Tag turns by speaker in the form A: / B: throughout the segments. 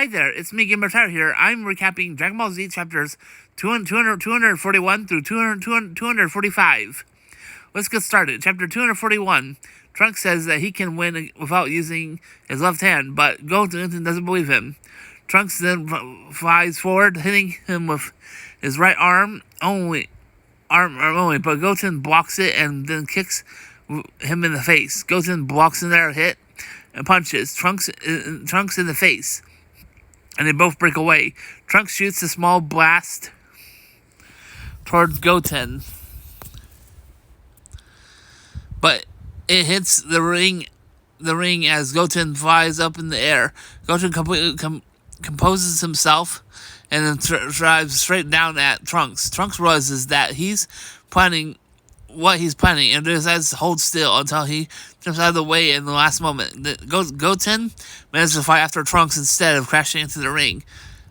A: Hi there, it's me, Gamer Tyler here. I'm recapping Dragon Ball Z chapters 241 through 245. Let's get started. Chapter 241. Trunks says that he can win without using his left hand, but Goten doesn't believe him. Trunks then flies forward, hitting him with his right arm only, but Goten blocks it and then kicks him in the face. Goten blocks another hit and punches Trunks in the face, and they both break away. Trunks shoots a small blast towards Goten, but it hits the ring as Goten flies up in the air. Goten completely composes himself and then drives straight down at Trunks. Trunks realizes that he's planning what he's planning and decides to hold still until he jumps out of the way in the last moment. Goten manages to fight after Trunks instead of crashing into the ring.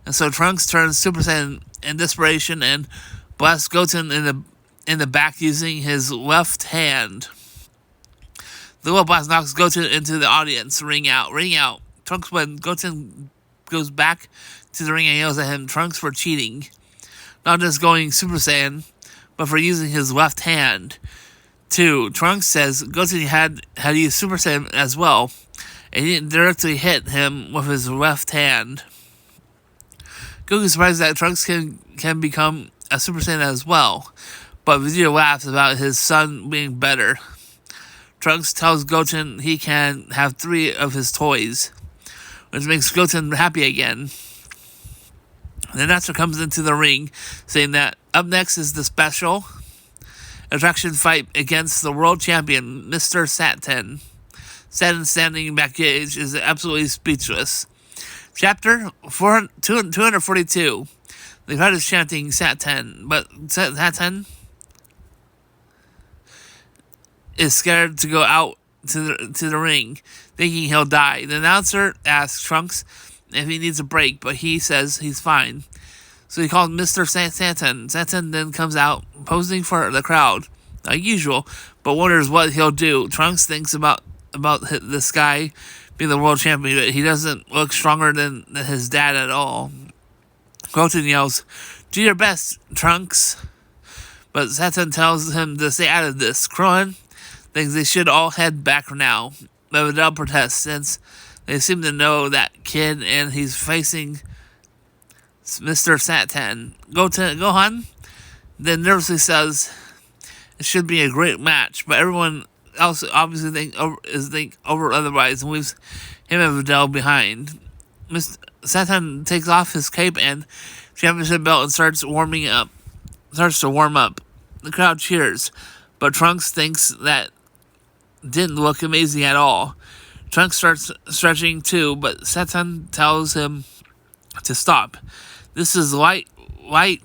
A: And so Trunks turns Super Saiyan in desperation and blasts Goten in the back using his left hand. The little blast knocks Goten into the audience. Ring out. Trunks, when Goten goes back to the ring and yells at him, Trunks, for cheating. Not just going Super Saiyan, but for using his left hand too. Trunks says Goten had used Super Saiyan as well, and he didn't directly hit him with his left hand. Goku's surprised that Trunks can become a Super Saiyan as well, but Vegeta laughs about his son being better. Trunks tells Goten he can have 3 of his toys, which makes Goten happy again. The announcer comes into the ring, saying that up next is the special attraction fight against the world champion, Mr. Satan. Satan, standing backstage, is absolutely speechless. Chapter 242. The crowd is chanting Satan, but Satan is scared to go out to the ring, thinking he'll die. The announcer asks Trunks if he needs a break, but he says he's fine. So he calls Mr. Satan. Satan then comes out, posing for the crowd, like usual, but wonders what he'll do. Trunks thinks about this guy being the world champion, but he doesn't look stronger than his dad at all. Goten yells, "Do your best, Trunks." But Satan tells him to stay out of this. Krillin thinks they should all head back now, but Videl protests since they seem to know that kid and he's facing Mr. Satan. Gohan then nervously says it should be a great match, but everyone else obviously think over otherwise and leaves him and Videl behind. Mr. Satan takes off his cape and championship belt and starts to warm up. The crowd cheers, but Trunks thinks that didn't look amazing at all. Trunks starts stretching too, but Satan tells him to stop. This is light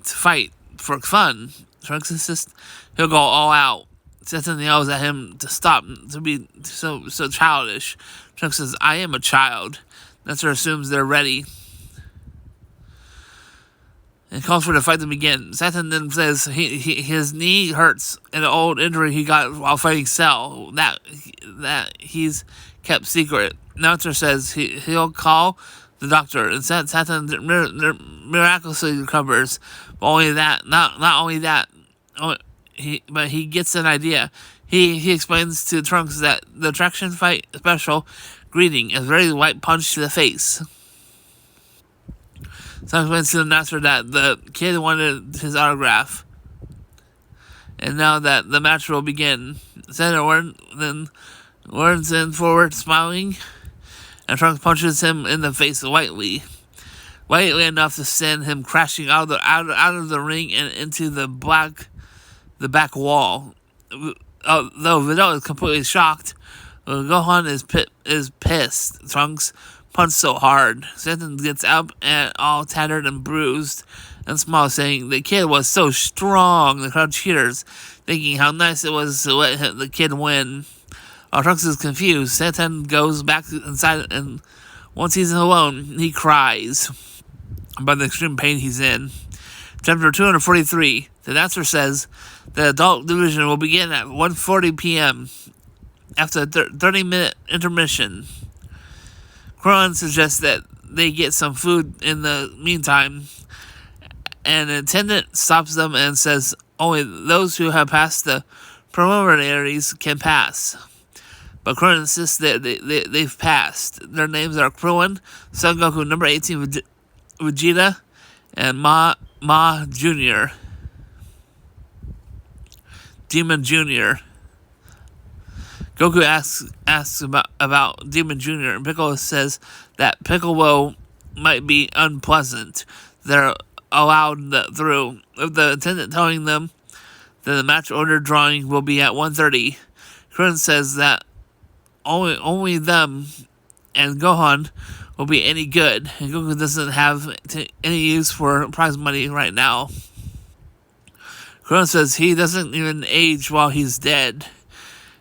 A: fight for fun. Trunks insists he'll go all out. Satan yells at him to stop, to be so childish. Trunks says, "I am a child." Nestor assumes they're ready and calls for the fight to begin. Satan then says his knee hurts, an old injury he got while fighting Cell that he's kept secret. Nestor says he'll call the doctor, and Satan miraculously recovers. But not only that, but he gets an idea. He explains to Trunks that the attraction fight special greeting is a very light punch to the face. So explains to the announcer that the kid wanted his autograph, and now that the match will begin. Senator then leans in forward, smiling, and Trunks punches him in the face lightly enough to send him crashing out of the ring and into the back wall. Though Videl is completely shocked, Gohan is pissed. Trunks punched so hard. Satan gets up and all tattered and bruised and smiles, saying the kid was so strong. The crowd cheers, thinking how nice it was to let the kid win. While Trunks is confused, Satan goes back inside, and once he's alone, he cries about the extreme pain he's in. Chapter 243. The announcer says the adult division will begin at 1:40 p.m. after a 30-minute intermission. Krillin suggests that they get some food in the meantime. And an attendant stops them and says only those who have passed the preliminaries can pass. But Krillin insists that they've passed. Their names are Krillin, Son Goku, number 18, Vegeta, and Ma Jr. Demon Jr. Goku asks about Demon Jr. and Piccolo says that Piccolo might be unpleasant. They're allowed through, with the attendant telling them that the match order drawing will be at 1:30. Krillin says that only them and Gohan will be any good, and Goku doesn't have any use for prize money right now. Krillin says he doesn't even age while he's dead,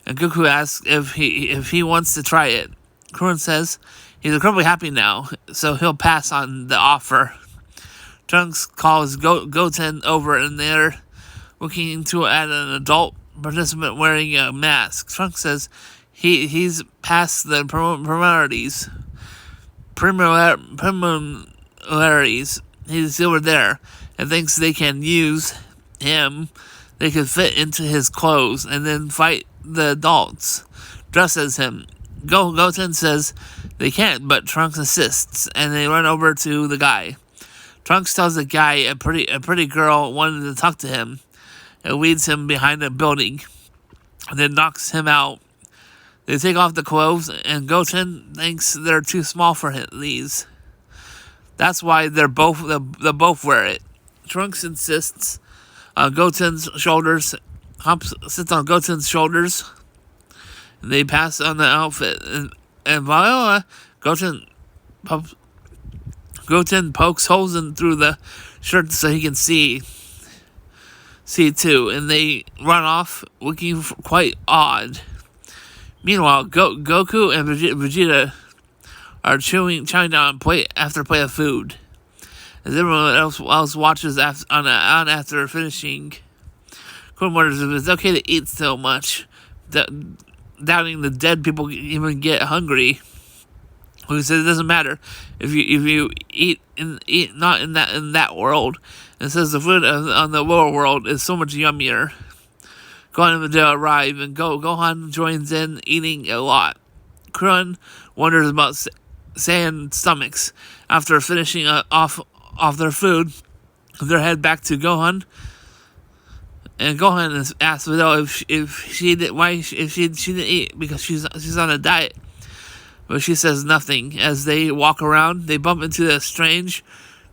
A: and Goku asks if he wants to try it. Krillin says he's incredibly happy now, so he'll pass on the offer. Trunks calls Goten over, and they're looking at an adult participant wearing a mask. Trunks says he's past the preliminaries. He's over there and thinks they can use him. They could fit into his clothes and then fight the adults dressed as him. Goten says they can't, but Trunks insists, and they run over to the guy. Trunks tells the guy a pretty girl wanted to talk to him, and leads him behind a building, and then knocks him out. They take off the clothes, and Goten thinks they're too small for these. That's why they both wear it. Trunks insists on Goten's shoulders, sits on Goten's shoulders, and they pass on the outfit. And Viola, Goten pokes holes in through the shirt so he can see too, and they run off looking quite odd. Meanwhile, Goku and Vegeta are chowing down plate after plate of food, as everyone else watches after finishing. Krillin wonders if it's okay to eat so much, doubting the dead people even get hungry. Who says it doesn't matter if you eat not in that world, and says the food on the lower world is so much yummier. Gohan and Vegeta arrive, and Gohan joins in, eating a lot. Krillin wonders about Saiyan stomachs. After finishing off their food, they head back to Gohan, and Gohan asks Vegeta if she didn't eat because she's on a diet. But she says nothing. As they walk around, they bump into a strange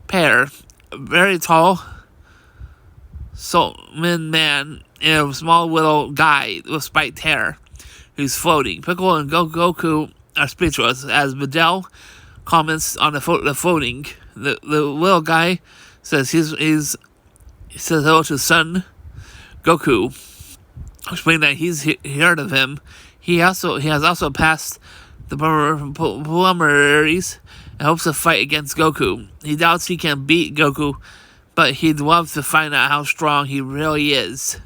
A: pair. A very tall Solomon man and a small little guy with spiked hair who's floating. Piccolo and Goku are speechless as Videl comments on the floating. The little guy says he says hello to son Goku, explaining that he's heard of him. He has also passed the preliminaries and hopes to fight against Goku. He doubts he can beat Goku, but he'd love to find out how strong he really is.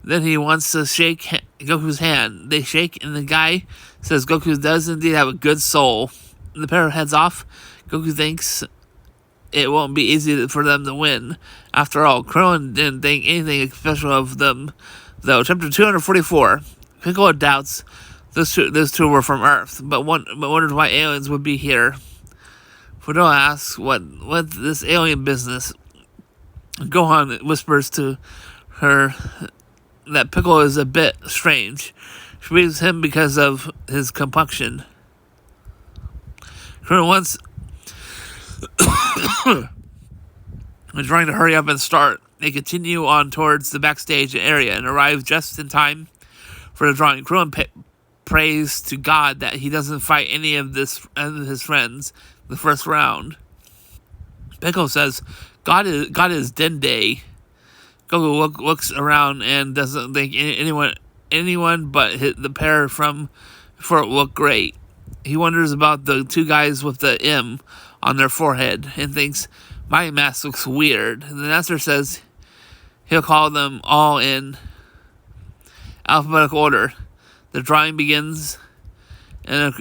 A: Then he wants to shake Goku's hand. They shake, and the guy says Goku does indeed have a good soul. The pair heads off. Goku thinks it won't be easy for them to win. After all, Krillin didn't think anything special of them, though. Chapter 244. Piccolo doubts those two were from Earth, but wondered why aliens would be here. Fidel asks what this alien business. Gohan whispers to her that Piccolo is a bit strange. She believes him because of his complexion. Krillin wants is trying to hurry up and start. They continue on towards the backstage area and arrive just in time for the drawing. Krillin prays to God that he doesn't fight any of his friends the first round. Piccolo says, God is Dende. Goku looks around and doesn't think anyone but the pair from before look great. He wonders about the two guys with the M on their forehead and thinks, my mask looks weird. And the master says he'll call them all in alphabetical order. The drawing begins, and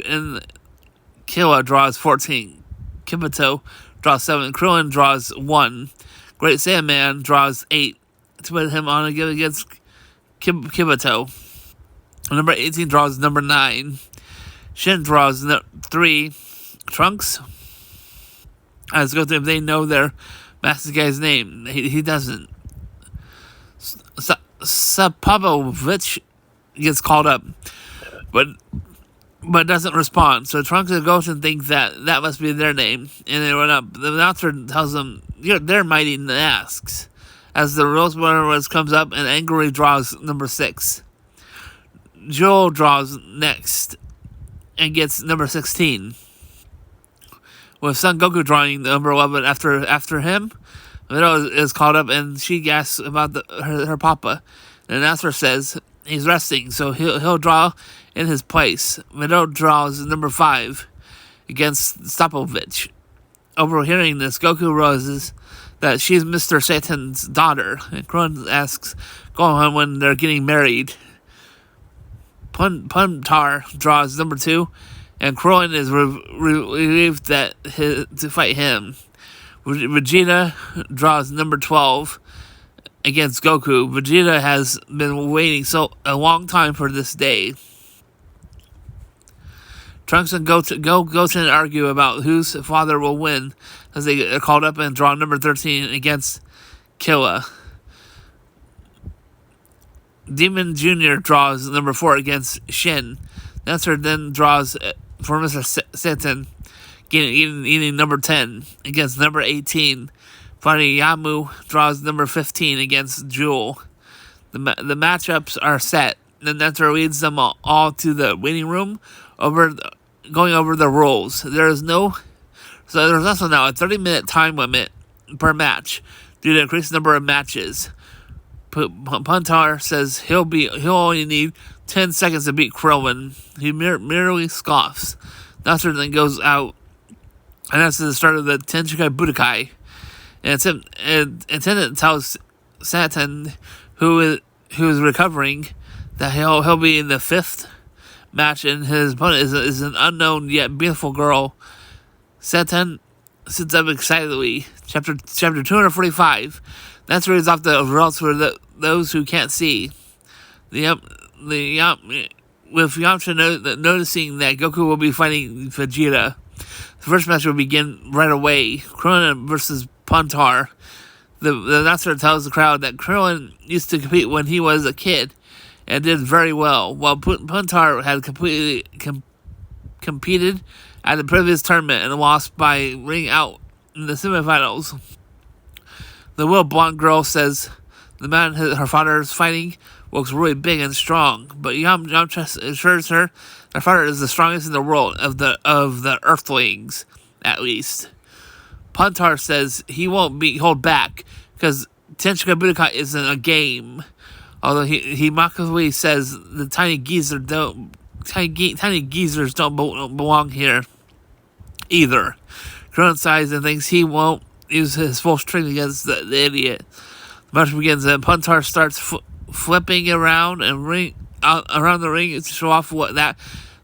A: Killa draws 14. Kibito draws 7. Krillin draws 1. Great Saiyaman draws 8 to put him on a game against Kibito. Number 18 draws number 9. Shin draws 3. Trunks, as go to if they know their master guy's name. He doesn't. Sapovich gets called up, but doesn't respond. So Trunks and Goten think that must be their name, and they run up. The announcer tells them they're mighty and asks. As the Rose comes up and angrily draws number 6. Joel draws next and gets number 16. With Son Goku drawing number 11 after him, Mido is called up and she gasps about her papa. The announcer says he's resting, so he'll draw in his place. Mido draws number 5 against Stopovich. Overhearing this, Goku realizes that she's Mr. Satan's daughter, and Krillin asks Gohan when they're getting married. Puntar draws number 2, and Krillin is relieved to fight him. Vegeta draws number 12 against Goku. Vegeta has been waiting a long time for this day. Trunks and Goten argue about whose father will win as they are called up and draw number 13 against Killa. Demon Jr. draws number 4 against Shin. Nestor then draws for Mr. Satan, eating number 10 against number 18. Finally, Yamu draws number 15 against Jewel. The matchups are set. Then Nestor leads them all to the waiting room, going over the rules. There's also now a 30-minute time limit per match due to increased number of matches. Puntar says he'll only need 10 seconds to beat Krillin. He merely scoffs. Nestor then goes out, and that's the start of the Tenshinkai Budokai. And attendant tells Satan, who is recovering, that he'll be in the 5th match, and his opponent is an unknown yet beautiful girl. Satan sits up excitedly. Chapter 245. That's where he's off the results for those who can't see. With Yamcha noticing that Goku will be fighting Vegeta, the first match will begin right away. Krillin versus Puntar. The announcer tells the crowd that Krillin used to compete when he was a kid and did very well, while Puntar had competed at the previous tournament and lost by ring out in the semifinals. The little blonde girl says the man her father is fighting looks really big and strong, but Yamcha assures her her father is the strongest in the world of the Earthlings, at least. Puntar says he won't hold back because Tenshinkai Budokai isn't a game. Although he mockingly says the tiny geezers don't belong here either. Krillin sighs and thinks he won't use his full strength against the idiot. The match begins and Puntar starts flipping around and around the ring to show off not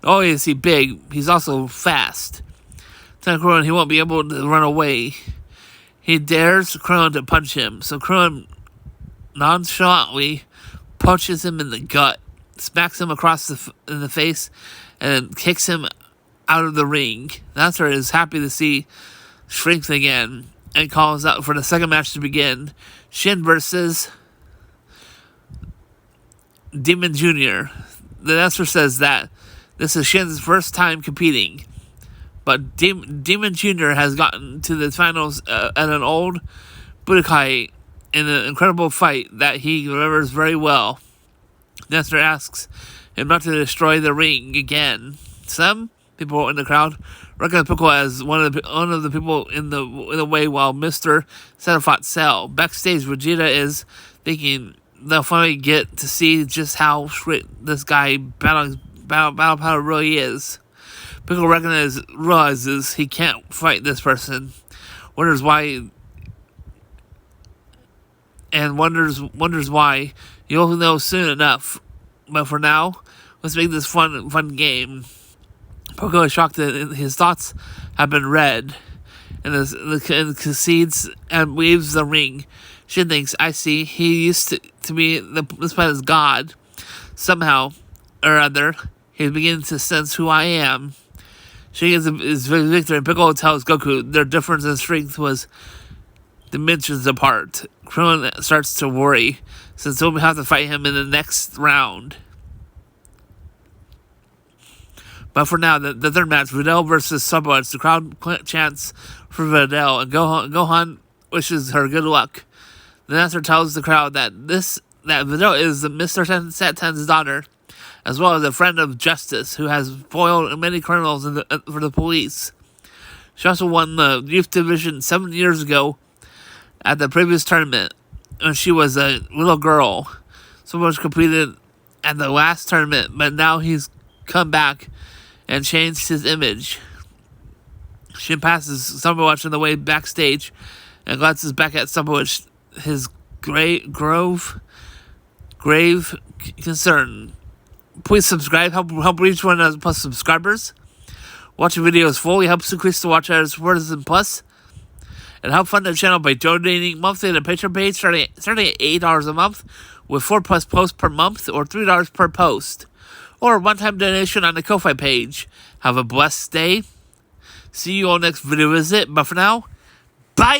A: only is he big, he's also fast. Telling Krillin he won't be able to run away. He dares Krillin to punch him, so Krillin nonchalantly punches him in the gut, smacks him across in the face, and kicks him out of the ring. Nasser is happy to see strength again and calls out for the second match to begin. Shin versus Demon Jr. The announcer says that this is Shin's first time competing, but Demon Jr. has gotten to the finals at an old Budokai in an incredible fight that he remembers very well. Nestor asks him not to destroy the ring again. Some people in the crowd recognize Piccolo as one of the people in the way, while Mr. Setafot Cell. Backstage, Vegeta is thinking they'll finally get to see just how straight this guy battle power really is. Piccolo realizes he can't fight this person, wonders why. You'll know soon enough. But for now, let's make this fun game. Piccolo is shocked that his thoughts have been read. and concedes and waves the ring. Shin thinks, I see, he used to be this planet's god. Somehow or other, he's beginning to sense who I am. Shin is victory, and Piccolo tells Goku their difference in strength was dimensions apart. Krillin starts to worry, since he'll have to fight him in the next round. But for now, the third match, Videl versus Subwatch. The crowd chants for Videl, and Gohan wishes her good luck. The announcer tells the crowd that Videl is Mr. Satan's daughter, as well as a friend of justice who has foiled many criminals for the police. She also won the youth division 7 years ago at the previous tournament when she was a little girl. Subwatch competed at the last tournament, but now he's come back and changed his image. Shin passes Subwatch on the way backstage and glances back at Subwatch, his grave concern. Please subscribe, help reach 1,000+ subscribers. Watching videos fully helps increase the watch hours 4,000+. And help fund the channel by donating monthly to the Patreon page starting at $8 a month, with 4+ posts per month or $3 per post. Or a one-time donation on the Ko-Fi page. Have a blessed day. See you all next video visit. But for now, bye!